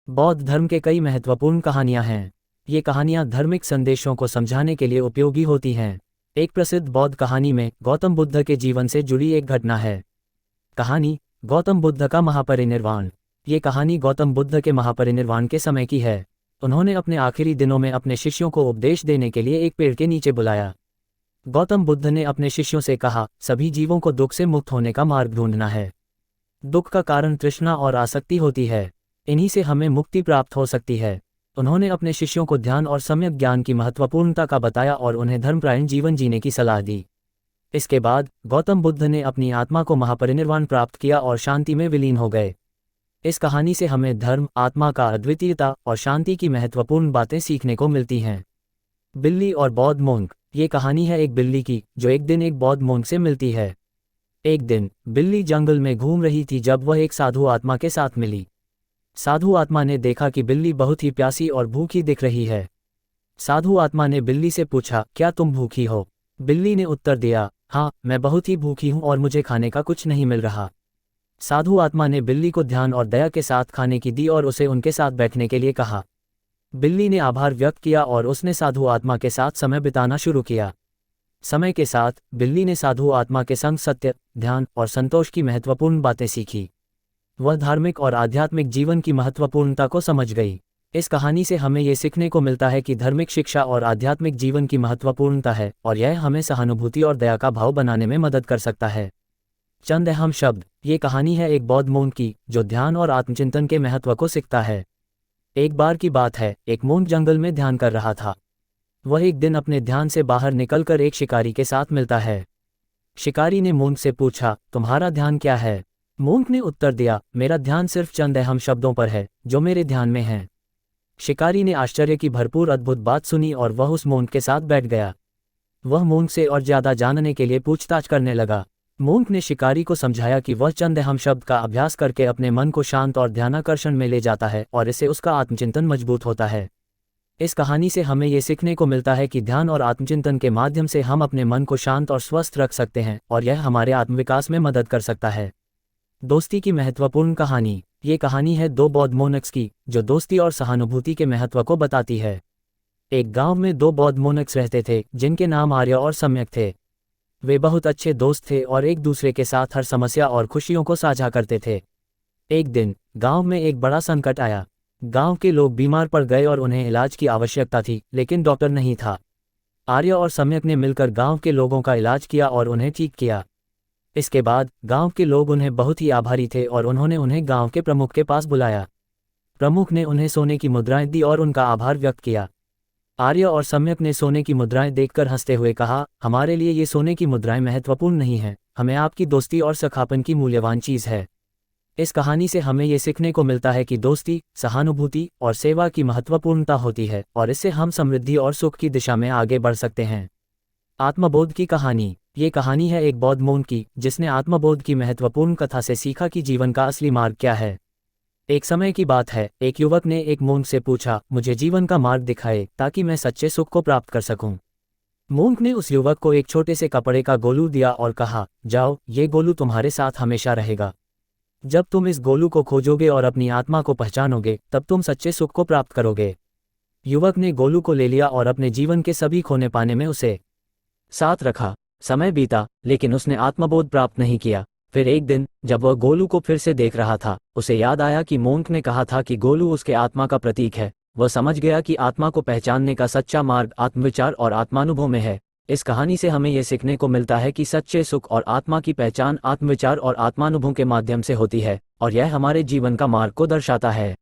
बौद्ध धर्म के कई महत्वपूर्ण कहानियां हैं। ये कहानियां धार्मिक संदेशों को समझाने के लिए उपयोगी होती हैं। एक प्रसिद्ध बौद्ध कहानी में गौतम बुद्ध के जीवन से जुड़ी एक घटना है। कहानी गौतम बुद्ध का महापरिनिर्वाण। ये कहानी गौतम बुद्ध के महापरिनिर्वाण के समय की है। उन्होंने अपने आखिरी दिनों में अपने शिष्यों को उपदेश देने के लिए एक पेड़ के नीचे बुलाया। गौतम बुद्ध ने अपने शिष्यों से कहा, सभी जीवों को दुख से मुक्त होने का मार्ग ढूंढना है। दुख का कारण तृष्णा और आसक्ति होती है। इन्हीं से हमें मुक्ति प्राप्त हो सकती है। उन्होंने अपने शिष्यों को ध्यान और सम्यक ज्ञान की महत्वपूर्णता का बताया और उन्हें धर्मपरायण जीवन जीने की सलाह दी। इसके बाद गौतम बुद्ध ने अपनी आत्मा को महापरिनिर्वाण प्राप्त किया और शांति में विलीन हो गए। इस कहानी से हमें धर्म, आत्मा का अद्वितीयता और शांति की महत्वपूर्ण बातें सीखने को मिलती हैं। बिल्ली और बौद्ध मोंक। ये कहानी है एक बिल्ली की जो एक दिन एक बौद्ध मोंक से मिलती है। एक दिन बिल्ली जंगल में घूम रही थी जब वह एक साधु आत्मा के साथ मिली। साधु आत्मा ने देखा कि बिल्ली बहुत ही प्यासी और भूखी दिख रही है। साधु आत्मा ने बिल्ली से पूछा, क्या तुम भूखी हो? बिल्ली ने उत्तर दिया, हाँ, मैं बहुत ही भूखी हूँ और मुझे खाने का कुछ नहीं मिल रहा। साधु आत्मा ने बिल्ली को ध्यान और दया के साथ खाने की दी और उसे उनके साथ बैठने के लिए कहा। बिल्ली ने आभार व्यक्त किया और उसने साधु आत्मा के साथ समय बिताना शुरू किया। समय के साथ बिल्ली ने साधु आत्मा के संग सत्य, ध्यान और संतोष की महत्वपूर्ण बातें सीखी। वह धार्मिक और आध्यात्मिक जीवन की महत्वपूर्णता को समझ गई। इस कहानी से हमें ये सीखने को मिलता है कि धार्मिक शिक्षा और आध्यात्मिक जीवन की महत्वपूर्णता है और यह हमें सहानुभूति और दया का भाव बनाने में मदद कर सकता है। चंद अहम शब्द। ये कहानी है एक बौद्ध मोंक की जो ध्यान और आत्मचिंतन के महत्व को सीखता है। एक बार की बात है, एक मोंक जंगल में ध्यान कर रहा था। वह एक दिन अपने ध्यान से बाहर निकलकर एक शिकारी के साथ मिलता है। शिकारी ने मोंक से पूछा, तुम्हारा ध्यान क्या है? मोंक ने उत्तर दिया, मेरा ध्यान सिर्फ चंद अहम शब्दों पर है जो मेरे ध्यान में हैं। शिकारी ने आश्चर्य की भरपूर अद्भुत बात सुनी और वह उस मोंक के साथ बैठ गया। वह मोंक से और ज्यादा जानने के लिए पूछताछ करने लगा। मोंक ने शिकारी को समझाया कि वह चंद अहम शब्द का अभ्यास करके अपने मन को शांत और ध्यानाकर्षण में ले जाता है और इससे उसका आत्मचिंतन मजबूत होता है। इस कहानी से हमें ये सीखने को मिलता है कि ध्यान और आत्मचिंतन के माध्यम से हम अपने मन को शांत और स्वस्थ रख सकते हैं और यह हमारे आत्मविकास में मदद कर सकता है। दोस्ती की महत्वपूर्ण कहानी। ये कहानी है दो बौद्ध मोनक्स की जो दोस्ती और सहानुभूति के महत्व को बताती है। एक गांव में दो बौद्ध मोनक्स रहते थे जिनके नाम आर्य और सम्यक थे। वे बहुत अच्छे दोस्त थे और एक दूसरे के साथ हर समस्या और खुशियों को साझा करते थे। एक दिन गांव में एक बड़ा संकट आया। गांव के लोग बीमार पड़ गए और उन्हें इलाज की आवश्यकता थी, लेकिन डॉक्टर नहीं था। आर्य और सम्यक ने मिलकर गांव के लोगों का इलाज किया और उन्हें ठीक किया। इसके बाद गांव के लोग उन्हें बहुत ही आभारी थे और उन्होंने उन्हें गांव के प्रमुख के पास बुलाया। प्रमुख ने उन्हें सोने की मुद्राएं दी और उनका आभार व्यक्त किया। आर्य और सम्यक ने सोने की मुद्राएं देखकर हंसते हुए कहा, हमारे लिए ये सोने की मुद्राएं महत्वपूर्ण नहीं हैं, हमें आपकी दोस्ती और सखापन की मूल्यवान चीज है। इस कहानी से हमें ये सीखने को मिलता है कि दोस्ती, सहानुभूति और सेवा की महत्वपूर्णता होती है और इससे हम समृद्धि और सुख की दिशा में आगे बढ़ सकते हैं। आत्मबोध की कहानी। ये कहानी है एक बौद्ध मोंक की जिसने आत्मबोध की महत्वपूर्ण कथा से सीखा कि जीवन का असली मार्ग क्या है। एक समय की बात है, एक युवक ने एक मोंक से पूछा, मुझे जीवन का मार्ग दिखाए ताकि मैं सच्चे सुख को प्राप्त कर सकूं। मोंक ने उस युवक को एक छोटे से कपड़े का गोलू दिया और कहा, जाओ, ये गोलू तुम्हारे साथ हमेशा रहेगा। जब तुम इस गोलू को खोजोगे और अपनी आत्मा को पहचानोगे तब तुम सच्चे सुख को प्राप्त करोगे। युवक ने गोलू को ले लिया और अपने जीवन के सभी खोने पाने में उसे साथ रखा। समय बीता लेकिन उसने आत्मबोध प्राप्त नहीं किया। फिर एक दिन जब वह गोलू को फिर से देख रहा था, उसे याद आया कि मोंक ने कहा था कि गोलू उसके आत्मा का प्रतीक है। वह समझ गया कि आत्मा को पहचानने का सच्चा मार्ग आत्मविचार और आत्मानुभव में है। इस कहानी से हमें यह सीखने को मिलता है कि सच्चे सुख और आत्मा की पहचान आत्मविचार और आत्मानुभव के माध्यम से होती है और यह हमारे जीवन का मार्ग को दर्शाता है।